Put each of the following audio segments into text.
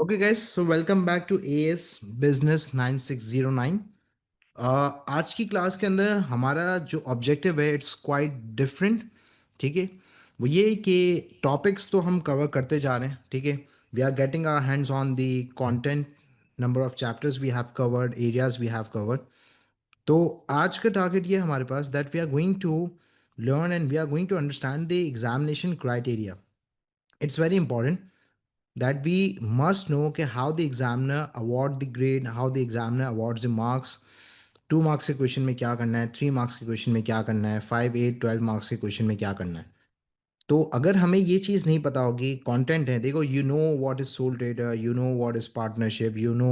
Okay guys, so welcome back to A S business 9609। आज की class के अंदर हमारा जो ऑब्जेक्टिव है इट्स क्वाइट डिफरेंट। ठीक है, वो ये कि टॉपिक्स तो हम कवर करते जा रहे हैं। ठीक है, we are getting our hands on the content, number of chapters we have covered, areas we have covered. तो आज का टारगेट ये है हमारे पास that we are going to learn and we are going to understand the examination criteria. It's very important that we must know कि how the examiner award the grade, how the examiner awards the marks। 2 marks के question में क्या करना है, 3 marks के question में क्या करना है, 5, 8, 12 मार्क्स के क्वेश्चन में क्या करना है। तो अगर हमें ये चीज़ नहीं पता होगी, कंटेंट है, देखो, you know what is sole trader, you know what is partnership, you know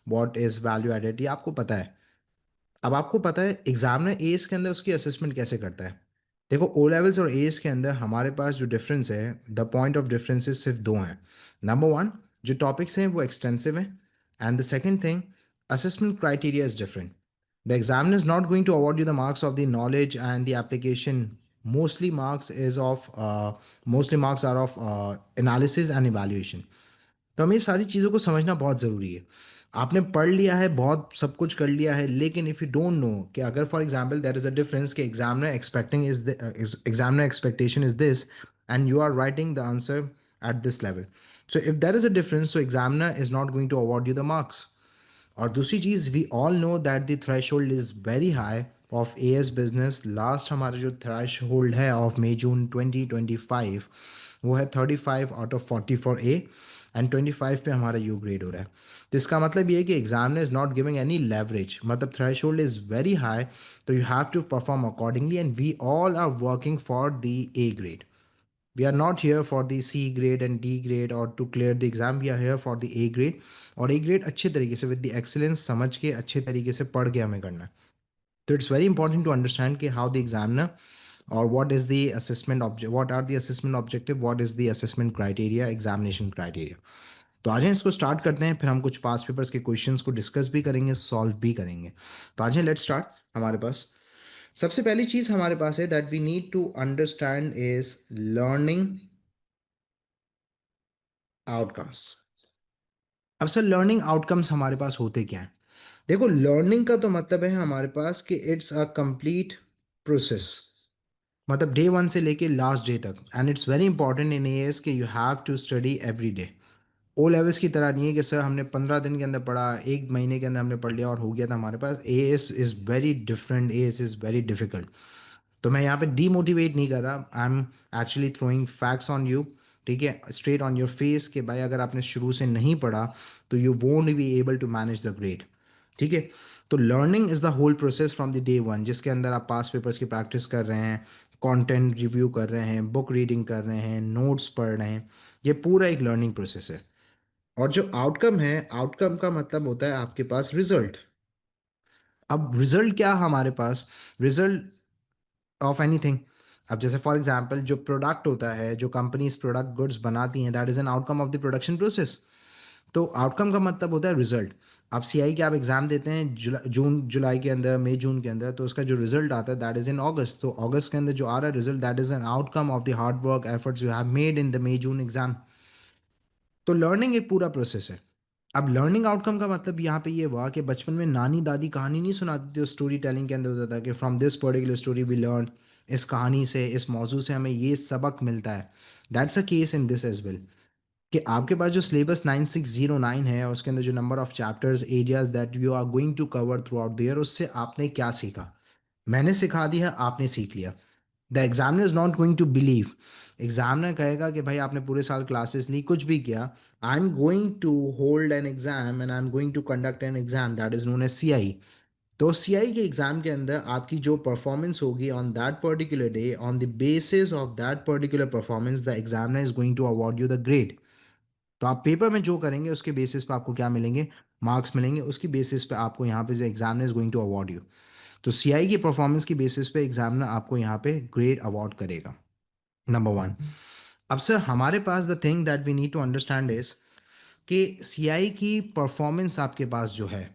what is value added, ये आपको पता है। अब आपको पता है एग्जामिनर एस के अंदर उसकी असेसमेंट कैसे करता है। देखो, ओ लेवल्स और एस के अंदर हमारे पास जो डिफरेंस है, द पॉइंट ऑफ डिफरेंसेस सिर्फ दो हैं। नंबर वन, जो टॉपिक्स हैं वो एक्सटेंसिव हैं, and the second thing, assessment criteria is different. The examiner is not going to award you the marks of the knowledge and the application. Mostly marks is of mostly marks are of analysis and evaluation. तो हमें ये सारी चीज़ों को समझना बहुत ज़रूरी है। आपने पढ़ लिया है, बहुत सब कुछ कर लिया है, लेकिन इफ़ यू डोंट नो कि अगर for example there is a difference कि examiner expectation is this and you are writing the answer at this level, so if there is a difference, so examiner is not going to award you the marks. और दूसरी चीज़, we all know that the threshold is very high of AS business. Last हमारा जो threshold है of May जून 2025, वो है 35 out of 40 for a, and 25 पे हमारा यू ग्रेड हो रहा है। तो इसका मतलब ये है कि exam is not giving any leverage, मतलब थ्रेशोल्ड इज़ वेरी हाई। तो you have to perform accordingly and we all are working for the A grade. We are not here for the C grade and D grade or to clear the exam. We are here for the A grade। और A grade अच्छे तरीके से with the excellence समझ के अच्छे तरीके से पढ़ के हमें करना है। तो it's very important to understand कि हाउ द एग्जामिनर और what is the assessment object, what are the assessment objective, what is the assessment criteria, examination criteria. तो आज हम इसको स्टार्ट करते हैं, फिर हम कुछ पास पेपर्स के क्वेश्चंस को डिस्कस भी करेंगे, सॉल्व भी करेंगे। तो आज लेट्स स्टार्ट। हमारे पास सबसे पहली चीज़ हमारे पास है that we need to understand is learning outcomes. अब सर, लर्निंग आउटकम्स हमारे पास होते क्या हैं? देखो, लर्निंग का तो मतलब है हमारे पास कि इट्स अ कंप्लीट प्रोसेस, मतलब डे वन से लेके लास्ट डे तक। And it's very important in AS कि you have to study every day. O levels की तरह नहीं है कि सर हमने 15 दिन के अंदर पढ़ा, एक महीने के अंदर हमने पढ़ लिया और हो गया था हमारे पास। AS is very different, AS is very difficult. तो मैं यहाँ पे डीमोटिवेट नहीं कर रहा, I am actually throwing facts on you. ठीक है, स्ट्रेट ऑन योर फेस कि भाई अगर आपने शुरू से नहीं पढ़ा तो you won't be able to manage the grade. ठीक है, तो learning is the whole process from the day one, जिसके अंदर आप पास पेपर्स की प्रैक्टिस कर रहे हैं, कंटेंट रिव्यू कर रहे हैं, बुक रीडिंग कर रहे हैं, नोट्स पढ़ रहे हैं। ये पूरा एक लर्निंग प्रोसेस है। और जो आउटकम है, आउटकम का मतलब होता है आपके पास रिजल्ट। अब रिजल्ट क्या हमारे पास? Result of anything. अब जैसे फॉर एग्जांपल जो प्रोडक्ट होता है, जो कंपनीज प्रोडक्ट गुड्स बनाती हैं, that is an outcome of the production process. तो आउटकम का मतलब होता है रिजल्ट। आप सीआई के आप एग्जाम देते हैं जून जुलाई के अंदर, मई जून के अंदर, तो उसका जो रिजल्ट आता है दैट इज़ इन अगस्त। तो अगस्त के अंदर जो आ रहा है result, that is an outcome of the hard work efforts you have made in the May June exam. तो लर्निंग एक पूरा प्रोसेस है। अब लर्निंग आउटकम का मतलब यहाँ पे ये हुआ कि बचपन में नानी दादी कहानी नहीं सुनाती थी, स्टोरी टेलिंग के अंदर होता था कि from this particular story we learn, इस कहानी से, इस मौजू से हमें ये सबक मिलता है। That's a case in this as well कि आपके पास जो सिलेबस 9609 है और उसके अंदर जो number of chapters, areas that you are going to cover throughout the year, उससे आपने क्या सीखा? मैंने सिखा दिया, आपने सीख लिया। The examiner is not going to believe. Examiner कहेगा कि भाई आपने पूरे साल क्लासेस ली, कुछ भी किया, I am going to hold an exam and I am going to conduct an exam that is known as CI. तो सीआई के एग्जाम के अंदर आपकी जो परफॉर्मेंस होगी on that particular day, on the basis of that particular performance, the examiner is going to award you the grade. तो आप paper में जो करेंगे उसके बेसिस पे आपको क्या मिलेंगे? मार्क्स मिलेंगे। उसकी बेसिस पे आपको यहाँ पे जो examiner is going to award you. तो सीआई की परफॉर्मेंस की बेसिस पे एग्जामिनर आपको यहाँ पे ग्रेड अवार्ड करेगा। Number one. अब सर, हमारे पास the thing that we need to understand is कि सीआई की परफॉर्मेंस आपके पास जो है,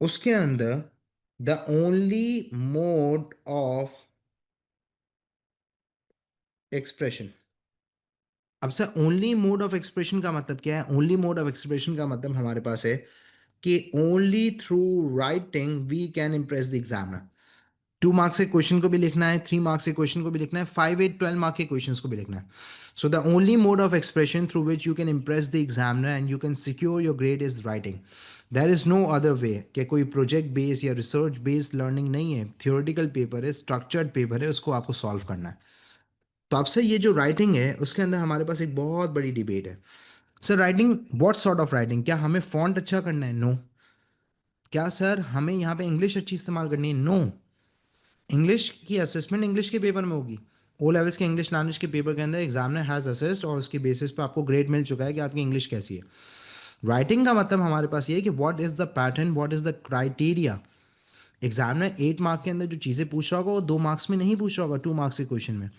उसके अंदर the only mode of expression, अब sir only mode of expression का मतलब क्या है? ओनली मोड ऑफ एक्सप्रेशन का मतलब हमारे पास है कि only through writing we can impress the examiner. 2 marks के क्वेश्चन को भी लिखना है, 3 मार्क्स के क्वेश्चन को भी लिखना है, 5, 8, 12 मार्क के क्वेश्चन को भी लिखना है। So the only mode of expression through which you can impress the examiner and you can secure your grade is writing. There is no other way कि कोई प्रोजेक्ट बेस्ड या रिसर्च बेस्ड लर्निंग नहीं है, theoretical paper है, structured paper है, उसको आपको solve करना है। तो आपसे ये जो राइटिंग है उसके अंदर हमारे पास एक बहुत बड़ी डिबेट है। Sir writing, what sort of writing? क्या हमें फॉन्ट अच्छा करना है? नो। क्या सर हमें यहाँ पे इंग्लिश अच्छी इस्तेमाल करनी है? नो। इंग्लिश की असेसमेंट इंग्लिश के पेपर में होगी। ओ लेवल्स के इंग्लिश लैंग्वेज के पेपर के अंदर एग्जामिनर हैज़ असेस्ड और उसके बेसिस पे आपको ग्रेड मिल चुका है कि आपकी इंग्लिश कैसी है। राइटिंग का मतलब हमारे पास ये है कि what is the pattern, what is the criteria. Examiner 8 mark के अंदर जो चीज़ें पूछ रहा होगा वो 2 मार्क्स में नहीं पूछ रहा होगा, 2 मार्क्स के क्वेश्चन में।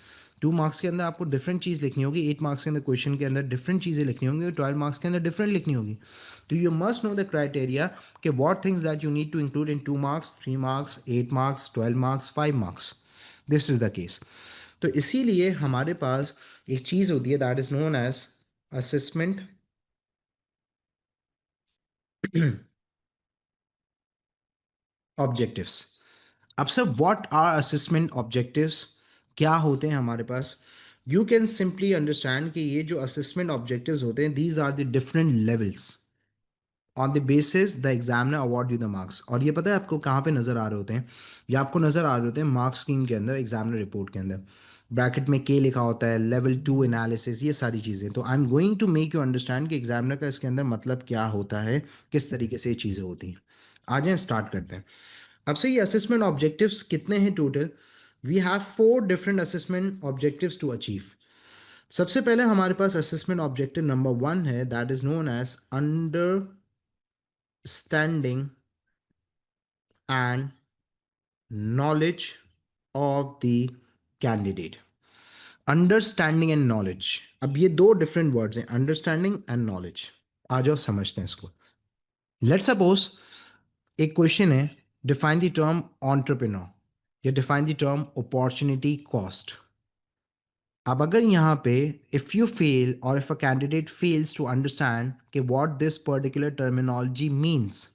2 मार्क्स के अंदर आपको डिफरेंट चीज़ लिखनी होगी, 8 मार्क्स के अंदर क्वेश्चन के अंदर डिफरेंट चीज़ें लिखनी होंगी, 12 मार्क्स के अंदर डिफरेंट लिखनी होगी। तो you must know the criteria कि what things that you need to include in 2 marks, 3 marks, 8 marks, 12 marks, 5 marks. This is the case. तो इसीलिए हमारे पास एक चीज़ होती है that is known as assessment objectives. अब sir what are assessment objectives? क्या होते हैं हमारे पास? यू कैन सिंपली अंडरस्टैंड कि ये जो असेसमेंट ऑब्जेक्टिव्स होते हैं, these are the different levels on the basis the examiner award you the marks. और ये पता है आपको कहाँ पे नज़र आ रहे होते हैं? ये आपको नज़र आ रहे होते हैं मार्क्स स्कीम के अंदर, एग्जामिनर रिपोर्ट के अंदर। ब्रैकेट में के लिखा होता है, लेवल 2 एनालिसिस, ये सारी चीज़ें। तो I am going to make you understand कि एग्जामिनर का इसके अंदर मतलब क्या होता है, किस तरीके से ये चीज़ें होती हैं। आ जाएं, स्टार्ट करते हैं। अब से ये असेसमेंट ऑब्जेक्टिव्स कितने हैं total? We have 4 different assessment objectives to achieve. सबसे पहले हमारे पास असेसमेंट ऑब्जेक्टिव नंबर 1 है, that is known as understanding and knowledge of the candidate. Understanding and knowledge, अब ये 2 डिफरेंट वर्ड्स हैं, अंडरस्टैंडिंग एंड नॉलेज। आ जाओ समझते हैं इसको। लेट्स सपोज एक क्वेश्चन है, डिफाइन द टर्म ऑन्टरप्रेन्योर या define the term opportunity cost. अब अगर यहाँ पे इफ़ यू फेल और if a candidate fails to understand कि what this particular terminology means,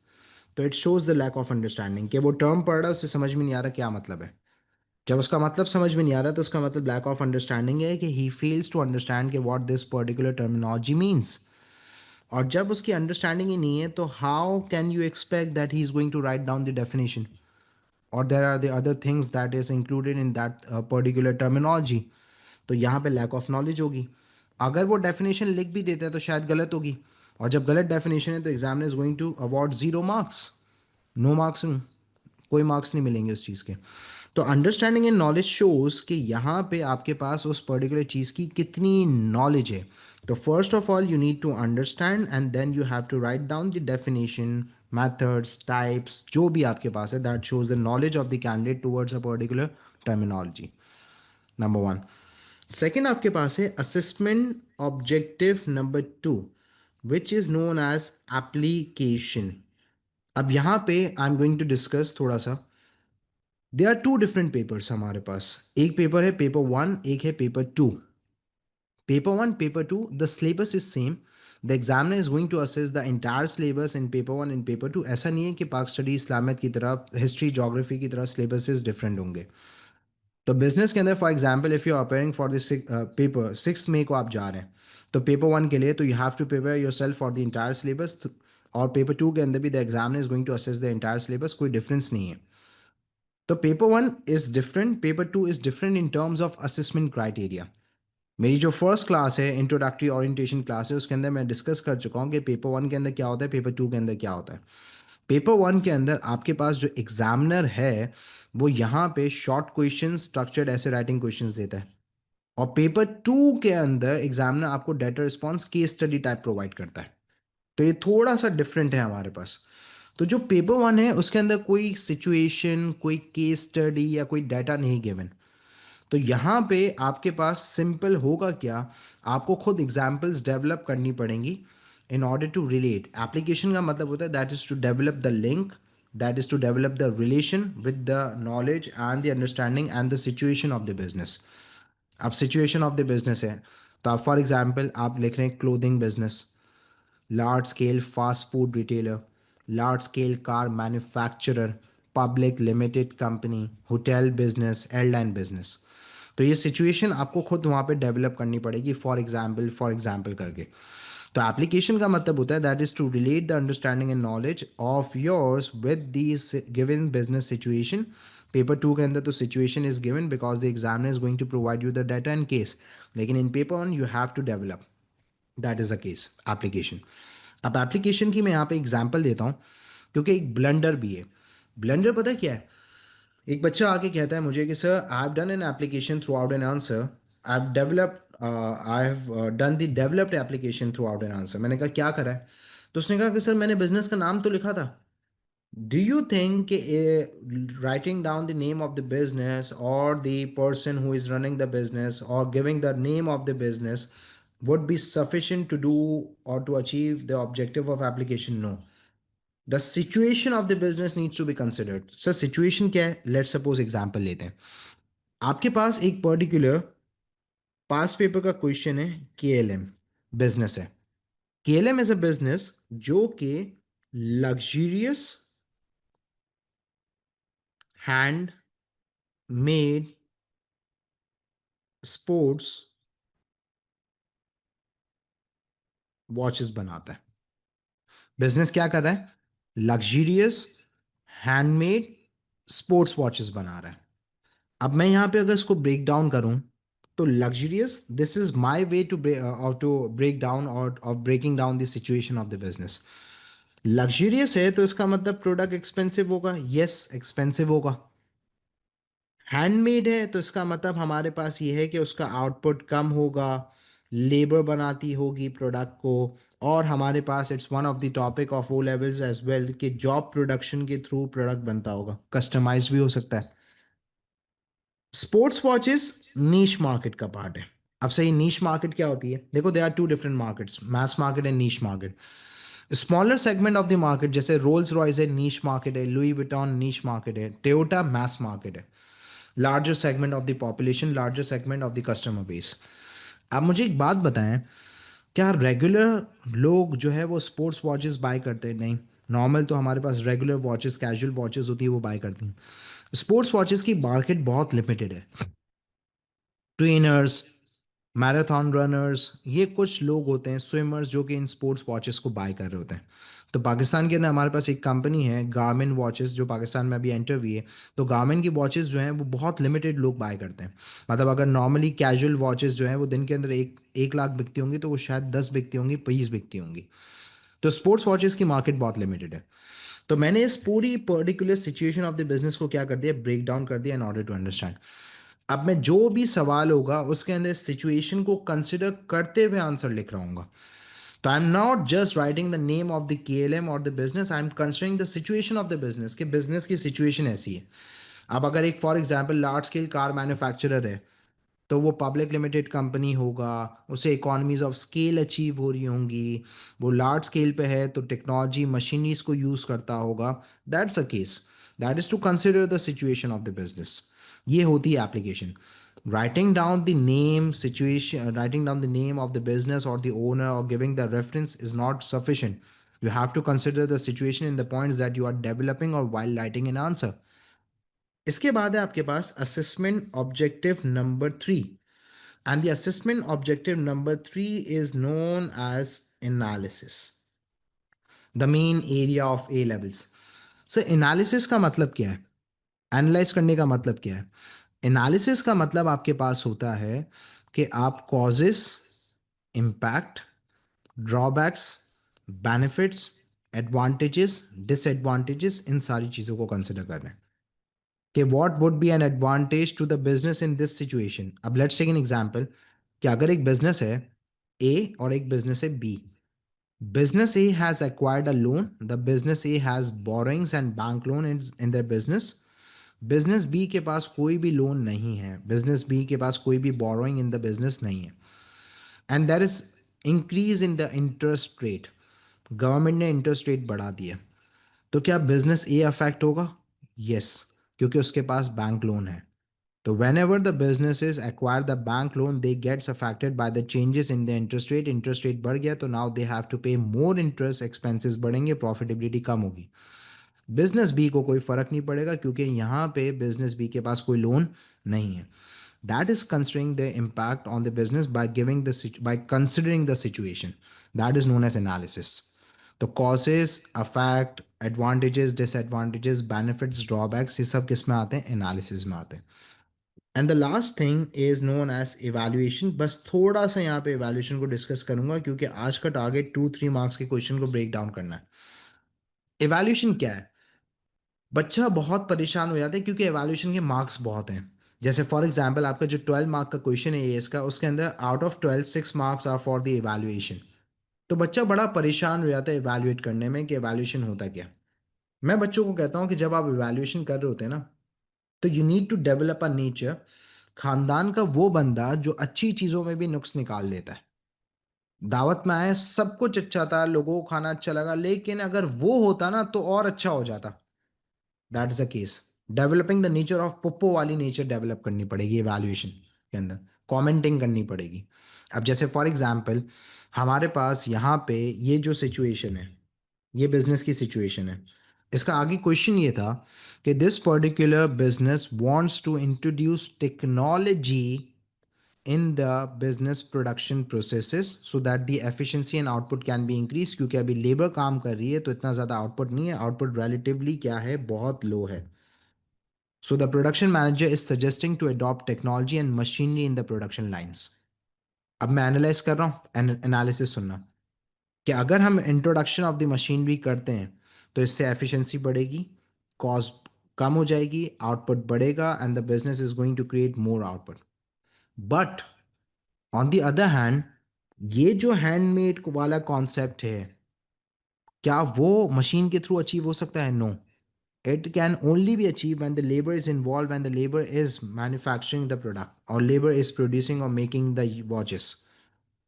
तो it shows the lack of understanding कि वो टर्म पढ़ रहा है उसे समझ में नहीं आ रहा क्या मतलब है। जब उसका मतलब समझ में नहीं आ रहा तो उसका मतलब लैक ऑफ अंडरस्टैंडिंग है कि ही फेल्स टू अंडरस्टैंड कि what this particular terminology means. और जब उसकी अंडरस्टैंडिंग ही नहीं है तो how can you expect that he is going to write down the definition और there are the other things that is included in that particular terminology. तो यहाँ पे लैक ऑफ नॉलेज होगी। अगर वो डेफिनेशन लिख भी देता है तो शायद गलत होगी, और जब गलत डेफिनेशन है तो examiner is going to award 0 marks, no marks, कोई मार्क्स नहीं मिलेंगे उस चीज़ के। तो अंडरस्टैंडिंग एंड नॉलेज शोज कि यहाँ पे आपके पास उस पर्टिकुलर चीज़ की कितनी नॉलेज है। तो first of all you need to understand and then you have to write down the definition, methods, types, जो भी आपके पास है, that shows the knowledge of the candidate towards a particular terminology. Number 1। Second आपके पास है assessment objective number 2, which is known as application. अब यहाँ पे I am going to discuss थोड़ा सा। दे आर 2 डिफरेंट पेपर्स हमारे पास। एक पेपर है पेपर 1, एक है paper 2। Paper 1, paper 2, the syllabus is same. The examiner is going to assess the entire syllabus in paper 1 and paper 2। ऐसा नहीं है कि पाक स्टडी इस्लामियत की तरह, हिस्ट्री जोग्राफी की तरह सिलेबसेस डिफरेंट होंगे। तो बिजनेस के अंदर for example if you are appearing for this paper 6 मई को आप जा रहे हैं, तो पेपर 1 के लिए तो you have to prepare yourself for the entire syllabus. और पेपर 2 के अंदर भी the examiner is going to assess the entire syllabus, कोई डिफरेंस नहीं है। तो paper 1 is different, paper 2 is different in terms of assessment criteria. मेरी जो फर्स्ट क्लास है, इंट्रोडक्टरी ओरिएंटेशन क्लास है, उसके अंदर मैं डिस्कस कर चुका हूँ कि पेपर 1 के अंदर क्या होता है, पेपर 2 के अंदर क्या होता है। पेपर 1 के अंदर आपके पास जो एग्जामिनर है वो यहाँ पे शॉर्ट क्वेश्चन, स्ट्रक्चर्ड ऐसे राइटिंग क्वेश्चंस देता है। और पेपर 2 के अंदर एग्जामिनर आपको data response case study type provide करता है। तो ये थोड़ा सा डिफरेंट है हमारे पास। तो जो पेपर 1 है उसके अंदर कोई सिचुएशन, कोई केस स्टडी या कोई डाटा नहीं गिवन। तो यहाँ पे आपके पास सिंपल होगा क्या, आपको खुद एग्जाम्पल्स डेवलप करनी पड़ेंगी in order to relate. Application का मतलब होता है that is to develop the link, that is to develop the relation with the knowledge and the understanding and the situation of the business. अब situation of the business है, तो आप for example आप लिख रहे हैं clothing business, large scale fast food retailer, large scale car manufacturer, public limited company, hotel business, airline business. तो ये सिचुएशन आपको खुद वहाँ पे डेवलप करनी पड़ेगी, फॉर एग्जाम्पल करके। तो एप्लीकेशन का मतलब होता है that is to relate the understanding and knowledge of yours with this given business situation. Paper two के अंदर तो situation is given because the examiner is going to provide you the data and case, लेकिन in paper one you have to develop, that is a case application. अब application की मैं यहाँ पे example देता हूँ, क्योंकि एक ब्लंडर भी है। ब्लंडर पता है क्या है? एक बच्चा आके कहता है मुझे कि sir I have done an application through out an answer, I have done the developed application through out an answer. मैंने कहा क्या करा है? तो उसने कहा कि सर मैंने बिजनेस का नाम तो लिखा था। Do you think writing down the name of the business or the person who is running the business or giving the name of the business would be sufficient to do or to achieve the objective of application? No. The situation of the business needs to be considered. Sir situation क्या है? Let's suppose example लेते हैं। आपके पास एक particular पास paper का question है, KLM business है। KLM is a business जो कि luxurious hand made sports watches बनाता है। बिजनेस क्या कर रहा है? लग्जरियस हैंडमेड स्पोर्ट्स वॉचेस बना रहा है। अब मैं यहाँ पे अगर इसको ब्रेक डाउन करूँ, तो luxurious, this is my way to break down और of breaking down the situation of the business. Luxurious है तो इसका मतलब प्रोडक्ट एक्सपेंसिव होगा, यस एक्सपेंसिव होगा। हैंडमेड है तो इसका मतलब हमारे पास ये है कि उसका आउटपुट कम होगा, लेबर बनाती होगी प्रोडक्ट को। और हमारे पास it's one of the topic of O levels as well कि जॉब प्रोडक्शन के थ्रू प्रोडक्ट बनता होगा, कस्टमाइज भी हो सकता है। स्पोर्ट्स वॉचेस नीश मार्केट का पार्ट है। अब सही, नीश मार्केट क्या होती है? देखो they are two different markets, mass market and niche market. Smaller segment of the market जैसे रोल्स रॉयस है, नीश मार्केट है। लुई विटॉन नीश मार्केट है। टोयोटा मैस मार्केट है। Larger segment of the population, larger segment of the customer base. आप मुझे एक बात बताएं, क्या रेगुलर लोग जो है वो स्पोर्ट्स वॉचेस बाय करते हैं? नहीं। नॉर्मल तो हमारे पास रेगुलर वॉचेस, कैजुअल वॉचेस होती है, वो बाय करती हैं। स्पोर्ट्स वॉचेस की मार्केट बहुत लिमिटेड है। ट्रेनर्स, मैराथन रनर्स, ये कुछ लोग होते हैं, स्विमर्स, जो कि इन स्पोर्ट्स वॉचेस को बाय कर रहे होते हैं। तो पाकिस्तान के अंदर हमारे पास एक कंपनी है गार्मिन वॉचेस, जो पाकिस्तान में अभी एंटर हुई है। तो गार्मिन की वॉचेस जो हैं वो बहुत लिमिटेड लोग बाय करते हैं। मतलब अगर नॉर्मली कैजुअल वॉचेस जो हैं वो दिन के अंदर एक एक लाख बिकती होंगी, तो वो शायद 10 बिकती होंगी, 20 बिकती होंगी। तो स्पोर्ट्स वॉचेस की मार्केट बहुत लिमिटेड है। तो मैंने इस पूरी particular situation of the business को क्या कर दिया, ब्रेक डाउन कर दिया इन ऑर्डर टू अंडरस्टैंड। अब मैं जो भी सवाल होगा उसके अंदर सिचुएशन को कंसिडर करते हुए आंसर लिख रहा हूँ। तो I am not just writing the name of the KLM और the business, I am considering the situation of the business, कि बिजनेस की सिचुएशन ऐसी है। अब अगर एक for example large scale car manufacturer है, तो वो पब्लिक लिमिटेड कंपनी होगा, उसे इकोनॉमीज ऑफ स्केल अचीव हो रही होंगी, वो लार्ज स्केल पे है तो टेक्नोलॉजी मशीनरीज को यूज़ करता होगा। That's a case, that is to consider the situation of the business. ये होती है application. Writing down the name of the business or the owner or giving the reference is not sufficient. You have to consider the situation in the points that you are developing or while writing an answer. इसके बाद है आपके पास assessment objective number 3। And the assessment objective number 3 is known as analysis, the main area of A levels. So analysis का मतलब क्या है? Analyse करने का मतलब क्या है? एनालिसिस का मतलब आपके पास होता है कि आप causes, impact, drawbacks, benefits, advantages, disadvantages, इन सारी चीज़ों को कंसिडर कर रहे हैं कि what would be an advantage to the business in this situation. अब लेट्स टेक एन एग्जांपल कि अगर एक बिजनेस है ए और एक बिजनेस है B. Business A has acquired a loan. The business A has borrowings and bank loan in their business. Business B के पास कोई भी लोन नहीं है, बिजनेस बी के पास कोई भी बोरोइंग इन द बिजनेस नहीं है। And there is increase in the interest rate, government ने इंटरेस्ट रेट बढ़ा दिया। तो क्या बिजनेस ए अफेक्ट होगा? यस, क्योंकि उसके पास बैंक लोन है। तो whenever the businesses acquire the bank loan, they gets affected by the changes in the interest rate. Interest rate बढ़ गया तो now they have to pay more interest, expenses बढ़ेंगे, profitability कम होगी। Business B को कोई फर्क नहीं पड़ेगा क्योंकि यहाँ पे बिजनेस बी के पास कोई लोन नहीं है। That is considering the impact on the business by by considering the situation. That is known as analysis. तो causes, effect, advantages, disadvantages, benefits, drawbacks ये सब किस में आते हैं? एनालिसिस में आते हैं। And the last thing is known as evaluation. बस थोड़ा सा यहाँ पे इवैल्यूएशन को डिस्कस करूंगा क्योंकि आज का टारगेट 2-3 मार्क्स के क्वेश्चन को ब्रेक डाउन करना है। इवैल्यूएशन क्या है? बच्चा बहुत परेशान हो जाता है क्योंकि इवैल्यूएशन के मार्क्स बहुत हैं। जैसे फॉर एग्जांपल आपका जो 12 मार्क का क्वेश्चन है ये इसका, उसके अंदर out of 12 6 marks are for the evaluation. तो बच्चा बड़ा परेशान हो जाता है इवैल्यूएट करने में कि इवैल्यूएशन होता क्या। मैं बच्चों को कहता हूँ कि जब आप इवैल्यूएशन कर रहे होते हैं ना, तो you need to develop a nature, खानदान का वो बंदा जो अच्छी चीज़ों में भी नुक्स निकाल देता है। दावत में आए, सब कुछ अच्छा था, लोगों को खाना अच्छा लगा, लेकिन अगर वो होता ना तो और अच्छा हो जाता। That is the case. Developing the nature of पुप्पो वाली नेचर डेवलप करनी पड़ेगी इवैल्यूएशन के अंदर, कमेंटिंग करनी पड़ेगी। अब जैसे फॉर एग्जांपल हमारे पास यहाँ पे ये जो सिचुएशन है, ये बिजनेस की सिचुएशन है। इसका आगे क्वेश्चन ये था कि this particular business wants to introduce technology in the business production processes so that the efficiency and output can be increased। क्योंकि अभी लेबर काम कर रही है तो इतना ज़्यादा आउटपुट नहीं है, आउटपुट relatively क्या है, बहुत लो है। So the production manager is suggesting to adopt technology and machinery in the production lines। अब मैं एनालाइज कर रहा हूँ, एनालिसिस सुनना, कि अगर हम इंट्रोडक्शन ऑफ द मशीनरी करते हैं तो इससे एफिशिएंसी बढ़ेगी, कॉस्ट कम हो जाएगी, आउटपुट बढ़ेगा and the business is going to create more output. But on the other hand, ये जो हैंडमेड वाला कॉन्सेप्ट है, क्या वो मशीन के थ्रू अचीव हो सकता है? No. It can only be achieve when the labour is involve, when the labour is manufacturing the product और लेबर इज प्रोड्यूसिंग और मेकिंग द वॉचेस।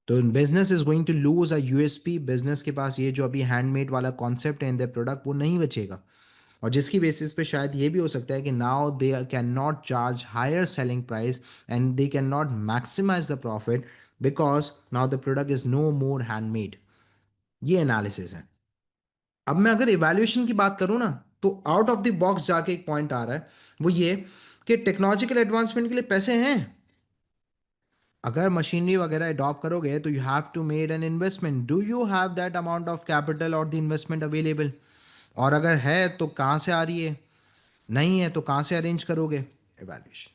तो business is going to lose a USP. Business के पास ये जो अभी handmade वाला concept है इन द प्रोडक्ट वो नहीं बचेगा, और जिसकी बेसिस पे शायद ये भी हो सकता है कि now they can not charge higher selling price and they can not maximise the profit because now the product is no more handmade. ये एनालिसिस है। अब मैं अगर इवैल्यूएशन की बात करूं ना, तो आउट ऑफ द बॉक्स जाके एक पॉइंट आ रहा है, वो ये कि टेक्नोलॉजिकल एडवांसमेंट के लिए पैसे हैं। अगर मशीनरी वगैरह अडॉप्ट करोगे तो you have to made an investment. Do you have that amount of capital और द इन्वेस्टमेंट अवेलेबल? और अगर है तो कहाँ से आ रही है? नहीं है तो कहाँ से अरेंज करोगे? इवैल्यूएशन।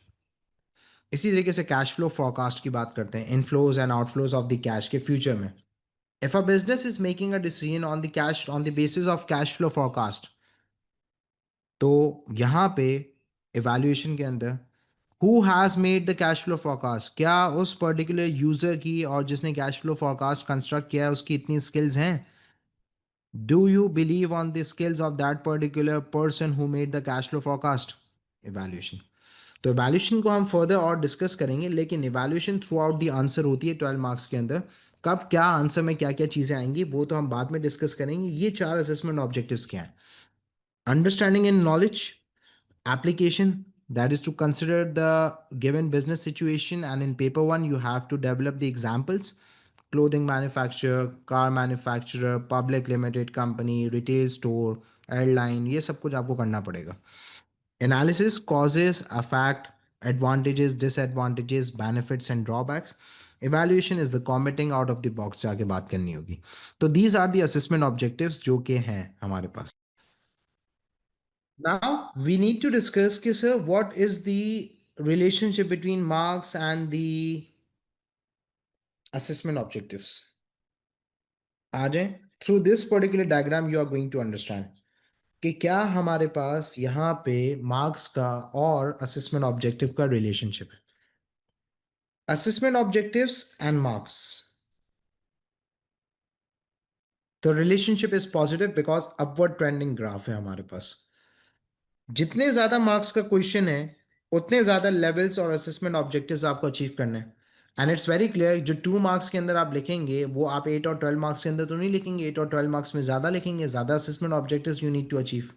इसी तरीके से कैश फ्लो फोरकास्ट की बात करते हैं, inflows and outflows of the cash के फ्यूचर में। If a business is making a decision on the cash on the basis of cash flow forecast, तो यहाँ पे इवैल्यूएशन के अंदर who has made the cash flow forecast, क्या उस particular user की और जिसने कैश फ्लो फोरकास्ट कंस्ट्रक्ट किया है उसकी इतनी स्किल्स हैं? Do you believe on the skills of that particular person who made the cash flow forecast? Evaluation. तो इवैल्यूएशन को हम फर्दर और डिस्कस करेंगे, लेकिन evaluation through out the answer होती है 12 मार्क्स के अंदर। कब क्या आंसर में क्या क्या चीज़ें आएंगी वो तो हम बाद में डिस्कस करेंगे। ये 4 असेसमेंट ऑब्जेक्टिव्स क्या हैं? Understanding in knowledge, application, that is to consider the given business situation, and in paper 1 you have to develop the examples: clothing manufacturer, car manufacturer, public limited company, retail store, airline, ये सब कुछ आपको करना पड़ेगा। Analysis: causes, effect, advantages, disadvantages, benefits and drawbacks. Evaluation is the commenting out of the box जाके बात करनी होगी। तो these are the assessment objectives जो कि हैं हमारे पास। Now we need to discuss कि sir what is the relationship between marks and the assessment objectives। आ जाए, through this particular diagram you are going to understand कि क्या हमारे पास यहाँ पे मार्क्स का और असेसमेंट ऑब्जेक्टिव का रिलेशनशिप है। असेसमेंट ऑब्जेक्टिव्स एंड मार्क्स, तो relationship is positive because upward trending graph है हमारे पास। जितने ज्यादा मार्क्स का क्वेश्चन है उतने ज्यादा लेवल्स और असेसमेंट ऑब्जेक्टिव्स आपको अचीव करने हैं। एंड इट्स वेरी क्लियर, जो 2 मार्क्स के अंदर आप लिखेंगे वो आप 8 और 12 मार्क्स के अंदर तो नहीं लिखेंगे। 8 और 12 मार्क्स में ज्यादा लिखेंगे, ज्यादा assessment objectives you need to achieve.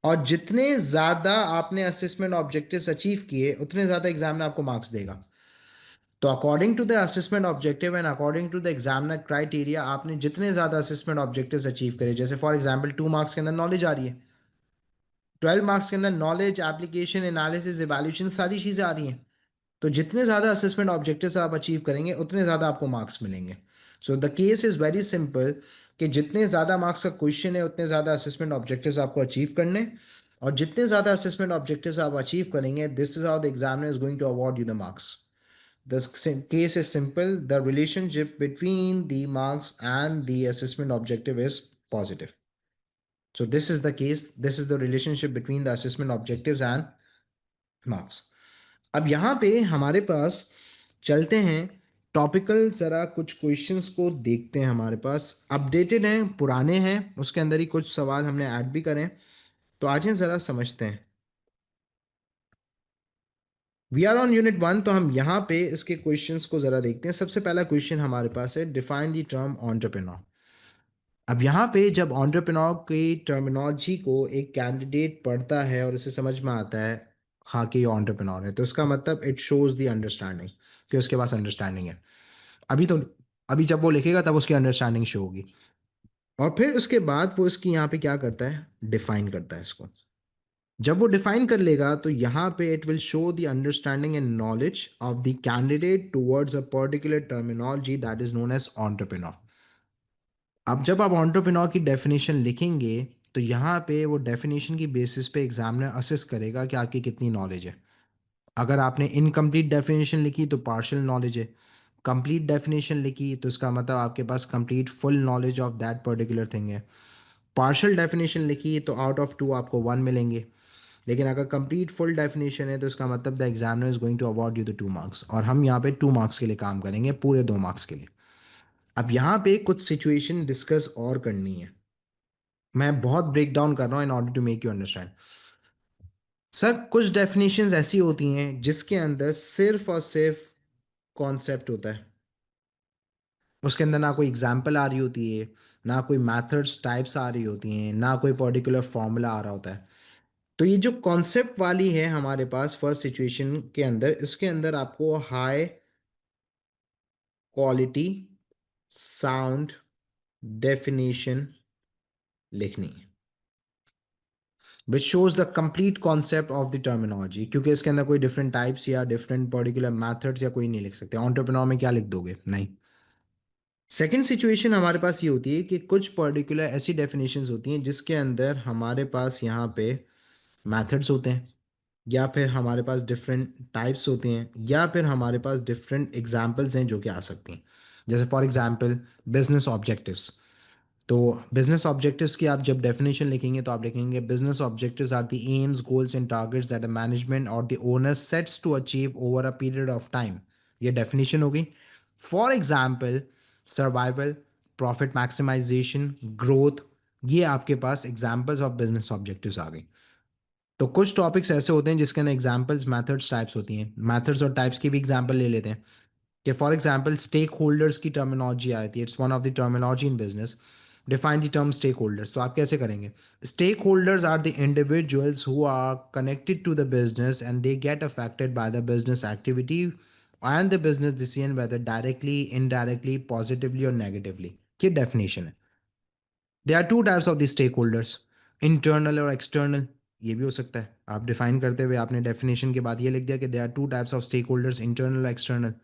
और जितने ज्यादा आपने असेसमेंट ऑब्जेक्टिव्स अचीव किए उतने ज्यादा एग्जामिनर आपको मार्क्स देगा। तो according to the assessment objective and according to the examiner criteria, आपने जितने ज्यादा असेसमेंट ऑब्जेक्टिव्स अचीव करे, जैसे फॉर एग्जांपल 2 मार्क्स के अंदर नॉलेज आ रही है, 12 मार्क्स के अंदर नॉलेज, एप्लीकेशन, एनालिसिस, इवैल्यूएशन, सारी चीजें आ रही हैं। तो जितने ज़्यादा असेसमेंट ऑब्जेक्टिव्स आप अचीव करेंगे उतने ज़्यादा आपको मार्क्स मिलेंगे। So the case is very simple, कि जितने ज़्यादा मार्क्स का क्वेश्चन है उतने ज़्यादा असेसमेंट ऑब्जेक्टिव्स आपको अचीव करने, और जितने ज़्यादा असेसमेंट ऑब्जेक्टिव्स आप अचीव करेंगे, this is how the examiner is going to award you the marks. The case is simple. The relationship between the marks and the assessment objective is positive. So this is the case. This is the relationship between the assessment objectives and marks. अब यहाँ पे हमारे पास चलते हैं topical, ज़रा कुछ questions को देखते हैं। हमारे पास अपडेटेड हैं, पुराने हैं, उसके अंदर ही कुछ सवाल हमने ऐड भी करें। तो आज हम ज़रा समझते हैं। वी आर ऑन यूनिट 1, तो हम यहाँ पे इसके क्वेश्चंस को ज़रा देखते हैं। सबसे पहला क्वेश्चन हमारे पास है, डिफाइन द टर्म एंटरप्रेन्योर। अब यहाँ पे जब एंटरप्रेन्योर की टर्मिनोलॉजी को एक कैंडिडेट पढ़ता है और उसे समझ में आता है हाँ कि ये एंटरप्रेन्योर है, तो इसका मतलब इट शोज द अंडरस्टैंडिंग, कि उसके पास अंडरस्टैंडिंग है। अभी तो, अभी जब वो लिखेगा तब उसकी अंडरस्टैंडिंग शो होगी। और फिर उसके बाद वो इसकी यहाँ पे क्या करता है, डिफाइन करता है इसको। जब वो डिफाइन कर लेगा तो यहाँ पे it will show the understanding and knowledge of the candidate towards a particular terminology that is known as entrepreneur. अब जब आप एंटरप्रेन्योर की डेफिनेशन लिखेंगे तो यहाँ पे वो डेफिनेशन की बेसिस पे एग्जामिनर असेस करेगा कि आपकी कितनी नॉलेज है। अगर आपने इनकम्प्लीट डेफिनेशन लिखी तो पार्शियल नॉलेज है, कंप्लीट डेफिनेशन लिखी तो इसका मतलब आपके पास complete full knowledge of that particular thing है। पार्शियल डेफिनेशन लिखी तो आउट ऑफ 2 आपको 1 मिलेंगे। लेकिन अगर कंप्लीट फुल डेफिनेशन है तो इसका मतलब the examiner is going to award you the 2 marks, और हम यहाँ पे 2 मार्क्स के लिए काम करेंगे, पूरे 2 मार्क्स के लिए। अब यहाँ पे कुछ सिचुएशन डिस्कस और करनी है। मैं बहुत ब्रेक डाउन कर रहा हूँ in order to make you understand. Sir कुछ डेफिनेशंस ऐसी होती हैं जिसके अंदर सिर्फ और सिर्फ कॉन्सेप्ट होता है, उसके अंदर ना कोई एग्जाम्पल आ रही होती है, ना कोई मैथड्स टाइप्स आ रही होती हैं, ना कोई पर्टिकुलर फॉर्मूला आ रहा होता है। तो ये जो कॉन्सेप्ट वाली है हमारे पास फर्स्ट सिचुएशन के अंदर, इसके अंदर आपको हाई क्वालिटी साउंड डेफिनेशन लिखनी है, which shows the complete concept of the terminology, क्योंकि इसके अंदर कोई डिफरेंट टाइप्स या डिफरेंट पर्टिकुलर मैथड्स या कोई नहीं लिख सकते। एंटरप्रेन्योर में क्या लिख दोगे, नहीं। सेकेंड सिचुएशन हमारे पास ये होती है कि कुछ पर्टिकुलर ऐसी डेफिनेशंस होती हैं जिसके अंदर हमारे पास यहाँ पे मैथड्स होते हैं, या फिर हमारे पास डिफरेंट टाइप्स होते हैं, या फिर हमारे पास डिफरेंट एग्जाम्पल्स हैं जो कि आ सकती हैं। जैसे फॉर एग्जांपल बिजनेस ऑब्जेक्टिव्स। तो बिजनेस ऑब्जेक्टिव्स की आप जब डेफिनेशन लिखेंगे तो आप लिखेंगे business objectives are the aims goals and targets that the management और the owner sets to achieve over a period of time. ये डेफिनेशन होगी। For example survival, profit maximisation, growth, ये आपके पास एग्जाम्पल्स ऑफ बिजनेस ऑब्जेक्टिव्स आ गई। तो कुछ टॉपिक्स ऐसे होते हैं जिसके अंदर एग्जाम्पल्स मैथड्स टाइप्स होती हैं। मैथड्स और टाइप्स की भी एग्जाम्पल ले लेते हैं कि फॉर एग्जाम्पल स्टेक होल्डर्स की टर्मिनोलॉजी आती है, it's one of the terminology in business. Define the term stake holders, तो आप कैसे करेंगे। Stake holders are the individuals who are connected to the business and they get affected by the business activity and the business decision whether directly, indirectly, positively और negatively. ये definition है। They are two types of the stake holders, internal और external. ये भी हो सकता है आप डिफाइन करते हुए आपने डेफिनेशन के बाद ये लिख दिया कि they are two types of stake holders, internal, external.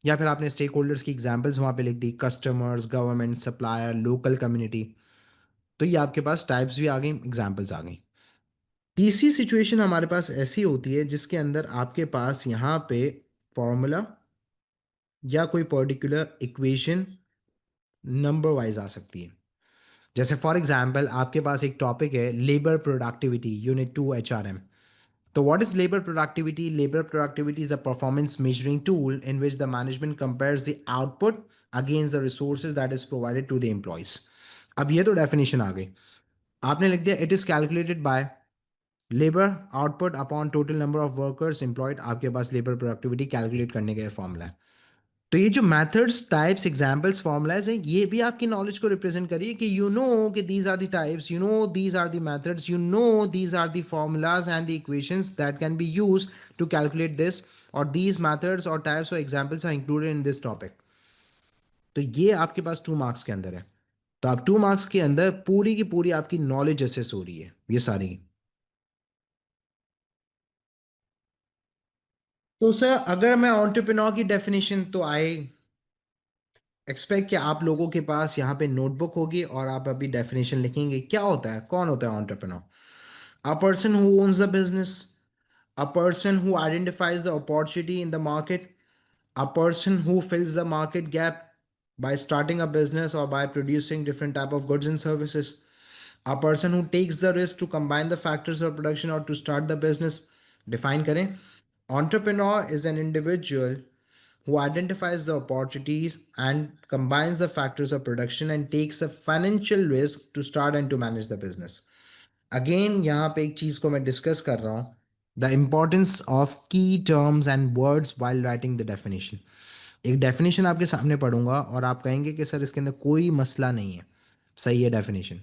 या फिर आपने स्टेक होल्डर्स की एग्जाम्पल्स वहाँ पे लिख दी, customers, government, supplier, local community. तो ये आपके पास टाइप्स भी आ गई, एग्जाम्पल्स आ गई। तीसरी सिचुएशन हमारे पास ऐसी होती है जिसके अंदर आपके पास यहाँ पे फॉर्मूला या कोई पर्टिकुलर इक्वेशन नंबर वाइज आ सकती है। जैसे फॉर एग्जाम्पल आपके पास एक टॉपिक है लेबर प्रोडक्टिविटी, यूनिट 2 HRM। तो what is labor productivity? Labor productivity is a performance measuring tool in which the management compares the output against the resources that is provided to the employees. अब ये तो definition आ गई। आपने लिख दिया it is calculated by labour output upon total number of workers employed. आपके पास labour productivity calculate करने का फॉर्मूला है। तो ये जो मेथड्स, टाइप्स, एग्जांपल्स, फॉर्मूलाज हैं, ये भी आपकी नॉलेज को रिप्रेजेंट करिए कि यू नो कि these are the types, you know these are the methods, you know these are the formulas and the equations that can be used to calculate this, और these methods और types और examples are included in this topic. तो ये आपके पास 2 marks के अंदर है। तो आप 2 मार्क्स के अंदर पूरी की पूरी आपकी नॉलेज असेस हो रही है ये सारी। तो सर अगर मैं एंटरप्रेन्योर की डेफिनेशन, तो आई एक्सपेक्ट कि आप लोगों के पास यहाँ पे नोटबुक होगी और आप अभी डेफिनेशन लिखेंगे। क्या होता है, कौन होता है entrepreneur? A person who owns a business, a person who identifies the opportunity in the market, a person who fills the market gap by starting a business or by producing different type of goods and services, a person who takes the risk to combine the factors of production or to start the business। define करें। entrepreneur is an individual who identifies the opportunities and combines the factors of production and takes a financial risk to start and to manage the business। Again यहाँ पे एक चीज को मैं discuss कर रहा हूँ, the importance of key terms and words while writing the definition. एक डेफिनेशन आपके सामने पढ़ूंगा और आप कहेंगे कि सर इसके अंदर कोई मसला नहीं है, सही है definition.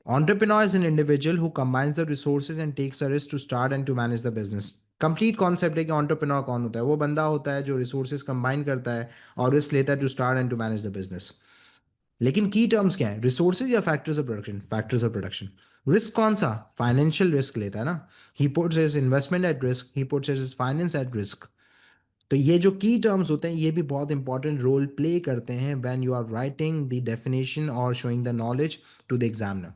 Entrepreneur is an individual who combines the resources and takes the risk to start and to manage the business। Complete concept है कि entrepreneur कौन होता है, वो बंदा होता है जो रिसोर्सेज कंबाइन करता है और रिस्क लेता है to start and to manage the business. लेकिन की टर्म्स क्या है, रिसोर्सेज या factors of production? Factors of production. Risk कौन सा? फाइनेंशियल रिस्क लेता है ना। He puts his investment at risk, he puts his finance at risk. तो ये जो की टर्म्स होते हैं ये भी बहुत इंपॉर्टेंट रोल प्ले करते हैं when you are writing the definition और showing the knowledge to the examiner.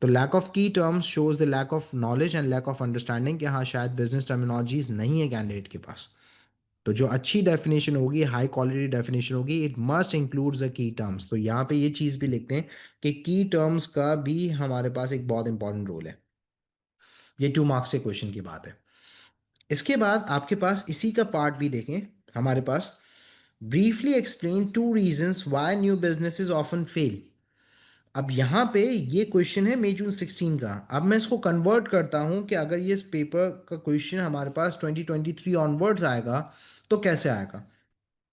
तो lack of key terms shows the lack of knowledge and lack of understanding कि हाँ शायद बिजनेस टर्मिनोलॉजीज नहीं है कैंडिडेट के पास। तो जो अच्छी डेफिनेशन होगी, हाई क्वालिटी डेफिनेशन होगी, it must includes the key terms. तो यहाँ पे ये चीज़ भी लिखते हैं कि की टर्म्स का भी हमारे पास एक बहुत इंपॉर्टेंट रोल है। ये 2 मार्क्स के क्वेश्चन की बात है। इसके बाद आपके पास इसी का पार्ट भी देखें हमारे पास, briefly explain 2 reasons why new businesses often fail. अब यहाँ पे ये क्वेश्चन है मई जून 16 का। अब मैं इसको कन्वर्ट करता हूँ कि अगर ये पेपर का क्वेश्चन हमारे पास 2023 ऑनवर्ड्स आएगा तो कैसे आएगा।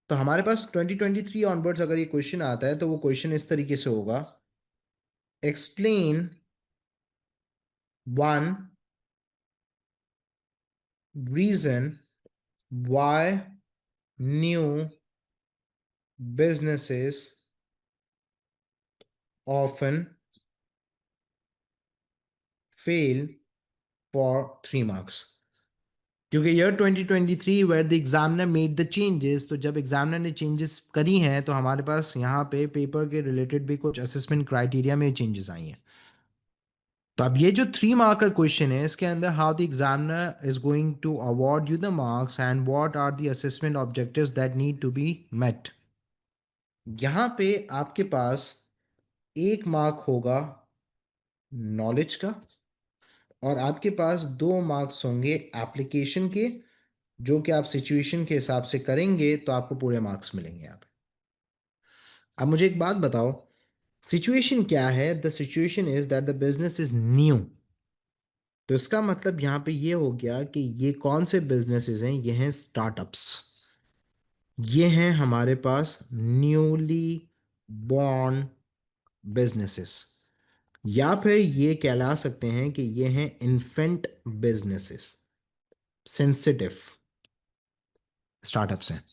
तो हमारे पास 2023 ऑनवर्ड्स अगर ये क्वेश्चन आता है तो वो क्वेश्चन इस तरीके से होगा, explain one reason why new businesses often fail for 3 marks. क्योंकि year 2023 where the examiner made the changes, तो जब एग्जामिनर ने चेंजेस करी हैं तो हमारे पास यहाँ पे पेपर के रिलेटेड भी कुछ असेसमेंट क्राइटेरिया में चेंजेस आई हैं। तो अब ये जो 3 मार्कर क्वेश्चन है इसके अंदर how the examiner is going to award you the marks and what are the assessment objectives that need to be met. यहाँ पे आपके पास 1 मार्क होगा नॉलेज का और आपके पास 2 मार्क्स होंगे एप्लीकेशन के, जो कि आप सिचुएशन के हिसाब से करेंगे तो आपको पूरे मार्क्स मिलेंगे यहाँ पे। अब मुझे एक बात बताओ, सिचुएशन क्या है? The situation is that the business is new. तो इसका मतलब यहाँ पे ये हो गया कि ये कौन से बिजनेसेस हैं, ये हैं स्टार्टअप्स। ये हैं हमारे पास न्यूली बॉर्न बिजनेसेस, या फिर ये कहला सकते हैं कि ये हैं इन्फेंट बिजनेसेस, सेंसिटिव स्टार्टअप्स हैं।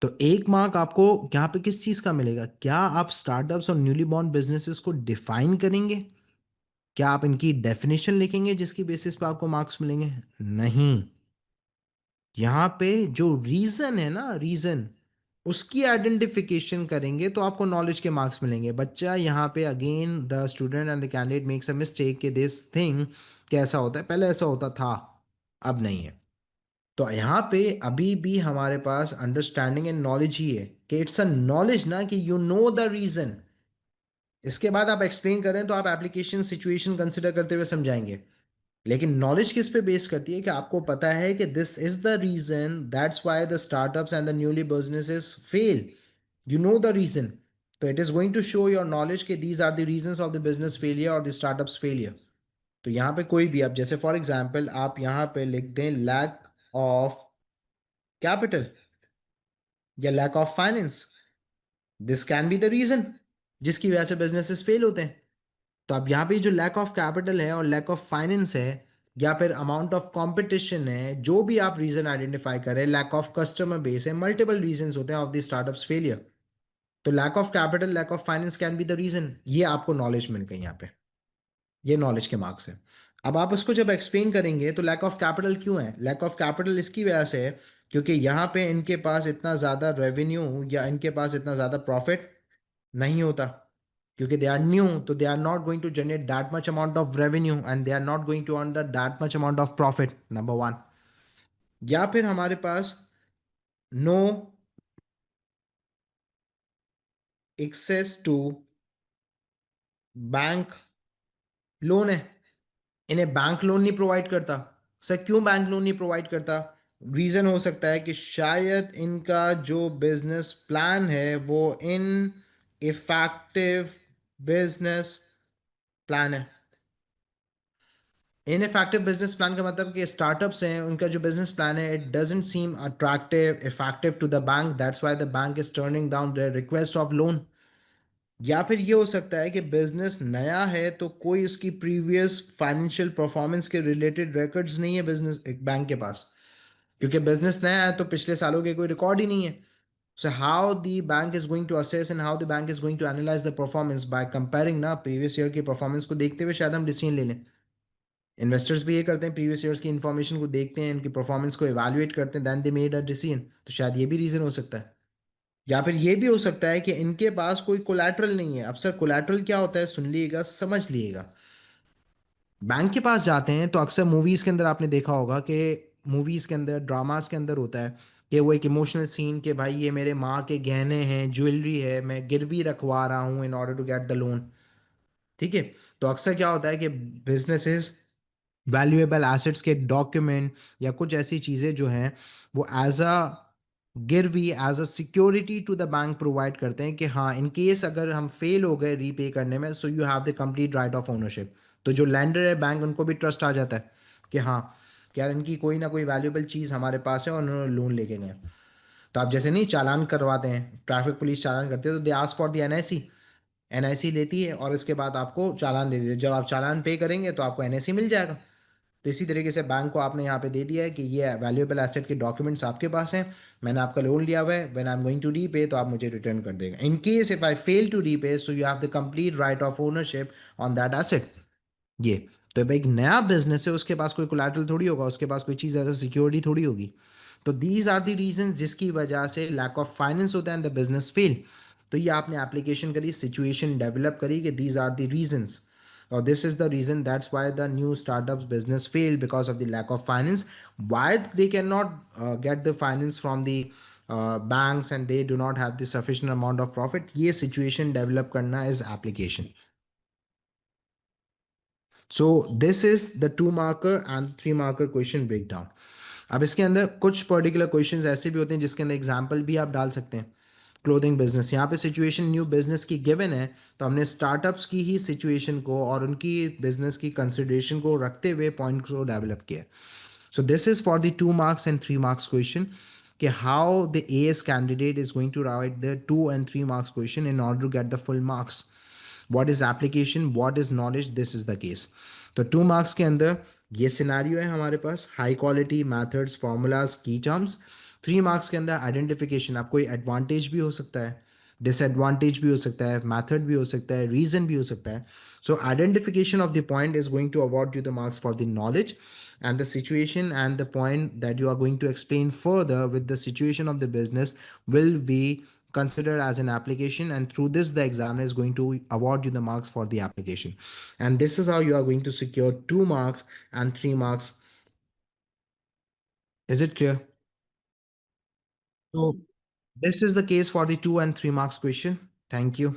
तो 1 मार्क आपको यहाँ पे किस चीज़ का मिलेगा? क्या आप स्टार्टअप्स और न्यूली बॉर्न बिजनेसेस को डिफाइन करेंगे? क्या आप इनकी डेफिनेशन लिखेंगे जिसकी बेसिस पे आपको मार्क्स मिलेंगे? नहीं। यहाँ पे जो रीजन है ना, रीजन, उसकी आइडेंटिफिकेशन करेंगे तो आपको नॉलेज के मार्क्स मिलेंगे। बच्चा यहाँ पे again the student and the candidate makes a mistake कि दिस थिंग कैसा होता है, पहले ऐसा होता था अब नहीं है। तो यहाँ पे अभी भी हमारे पास अंडरस्टैंडिंग एंड नॉलेज ही है कि इट्स अ नॉलेज ना, कि यू नो द रीजन। इसके बाद आप एक्सप्लेन करें तो आप एप्लीकेशन सिचुएशन कंसिडर करते हुए समझाएंगे। लेकिन नॉलेज किस पे बेस करती है कि आपको पता है कि this is the reason, that's why the startups and the newly businesses fail. You know the reason, तो it is going to show your knowledge कि these are the reasons of the business failure और the startups failure. तो यहाँ पे कोई भी, आप जैसे फॉर एग्जाम्पल आप यहाँ पे लिख दें लैक ऑफ कैपिटल, या lack of finance, this can be the reason जिसकी वजह से बिजनेसेस फेल होते हैं। तो अब यहाँ पे जो लैक ऑफ कैपिटल है और लैक ऑफ फाइनेंस है, या फिर अमाउंट ऑफ कंपटीशन है, जो भी आप रीजन आइडेंटिफाई करें, लैक ऑफ कस्टमर बेस है, मल्टीपल रीजंस होते हैं ऑफ द स्टार्टअप्स फेलियर। तो lack of capital, lack of finance can be the reason. ये आपको नॉलेज मिल गई यहाँ पे, ये नॉलेज के मार्क्स है। अब आप उसको जब एक्सप्लेन करेंगे तो लैक ऑफ कैपिटल क्यों है, लैक ऑफ कैपिटल इसकी वजह से है क्योंकि यहाँ पे इनके पास इतना ज़्यादा रेवेन्यू या इनके पास इतना ज़्यादा प्रॉफिट नहीं होता, क्योंकि दे आर न्यू, तो they are not going to generate that much amount of revenue and they are not going to earn that much amount of profit, number one. या फिर हमारे पास no access to bank loan है, इन्हें bank loan नहीं provide करता। Sir क्यों bank loan नहीं प्रोवाइड करता? रीजन हो सकता है कि शायद इनका जो बिजनेस प्लान है वो इन इफेक्टिव बिजनेस प्लान है। इनइफेक्टिव बिजनेस प्लान का मतलब कि स्टार्टअप्स हैं, उनका जो बिजनेस प्लान है it doesn't seem attractive effective to the bank, that's why the bank is turning down the request of loan. या फिर ये हो सकता है कि बिजनेस नया है तो कोई उसकी प्रीवियस फाइनेंशियल परफॉर्मेंस के रिलेटेड रिकॉर्ड्स नहीं है बिजनेस एक बैंक के पास, क्योंकि बिजनेस नया है तो पिछले सालों के कोई रिकॉर्ड ही नहीं है। So how the bank is going to assess and how the bank is going to analyse the performance by comparing ना प्रीवियस ईयर की परफॉर्मेंस को देखते हुए शायद हम डिसीजन ले लें। इन्वेस्टर्स भी ये करते हैं, प्रीवियस ईयर्स की इन्फॉर्मेशन को देखते हैं, उनकी परफॉर्मेंस को इवैल्यूएट करते हैं, then they made a decision. तो शायद ये भी रीजन हो सकता है। या फिर ये भी हो सकता है कि इनके पास कोई कोलैटरल नहीं है। अब सर कोलैटरल क्या होता है, सुन लीजिएगा समझ लीजिएगा। बैंक के पास जाते हैं तो अक्सर मूवीज के अंदर आपने देखा होगा कि मूवीज के अंदर, ड्रामास के अंदर होता है कि वो एक इमोशनल सीन कि भाई ये मेरे माँ के गहने हैं, ज्वेलरी है, मैं गिरवी रखवा रहा हूँ in order to get the loan. ठीक है। तो अक्सर क्या होता है कि बिजनेसेस वैल्यूएबल एसेट्स के डॉक्यूमेंट या कुछ ऐसी चीज़ें जो हैं वो एज अ गिरवी, as a security to the bank provide करते हैं कि हाँ इन केस अगर हम फेल हो गए रीपे करने में, सो you have the complete right of ownership. तो जो लैंडर है बैंक, उनको भी ट्रस्ट आ जाता है कि हाँ कि यार इनकी कोई ना कोई वैल्यूएबल चीज़ हमारे पास है और उन्होंने लोन लेके गए। तो आप जैसे नहीं चालान करवाते हैं, ट्रैफिक पुलिस चालान करते हैं तो they ask for the NIC, NIC लेती है और इसके बाद आपको चालान दे देती है। जब आप चालान पे करेंगे तो आपको एनआईसी मिल जाएगा। तो इसी तरीके से बैंक को आपने यहाँ पे दे दिया है कि ये वैल्यूएबल एसेट के डॉक्यूमेंट्स आपके पास हैं, मैंने आपका लोन लिया हुआ है, when I am going to repay तो आप मुझे रिटर्न कर देगा। In case if I fail to repay so you have the complete right of ownership on that asset. ये तो भाई एक नया बिजनेस है, उसके पास कोई कोलैटरल थोड़ी होगा, उसके पास कोई चीज़ ऐसा सिक्योरिटी थोड़ी होगी। तो दीज आर द रीजन जिसकी वजह से लैक ऑफ फाइनेंस होता है एंड द बिजनेस फेल। तो ये आपने एप्लीकेशन करी, सिचुएशन डेवलप करी कि these are the reasons or this is the reason, that's why the new startups business failed because of the lack of finance. Why they cannot get the finance from the banks and they do not have the sufficient amount of profit, ये situation develop करना is application. So this is the 2 marker and 3 marker question breakdown. अब इसके अंदर कुछ particular questions ऐसे भी होते हैं जिसके अंदर एग्जाम्पल भी आप डाल सकते हैं। क्लोथिंग बिजनेस, यहाँ पे सिचुएशन न्यू बिजनेस की गिवन है, तो हमने स्टार्टअप्स की ही सिचुएशन को और उनकी बिजनेस की कंसिडरेशन को रखते हुए पॉइंट को डेवलप किया। So this is for the 2 marks and 3 marks question कि how the AS candidate is going to write the 2 and 3 marks question in order to get the full marks. What is application, what is knowledge, this is the case. तो 2 marks के अंदर ये scenario है हमारे पास, high quality methods, formulas, key terms. 3 marks के अंदर identification, आप कोई एडवांटेज भी हो सकता है, डिसएडवांटेज भी हो सकता है, मैथड भी हो सकता है, रीजन भी हो सकता है। So identification of the point is going to award you the marks for the knowledge, and the situation and the point that you are going to explain further with the situation of the business will be considered as an application, and through this the examiner is going to award you the marks for the application. And this is how you are going to secure 2 marks and 3 marks. Is it clear? So this is the case for the 2 and 3 marks question. Thank you.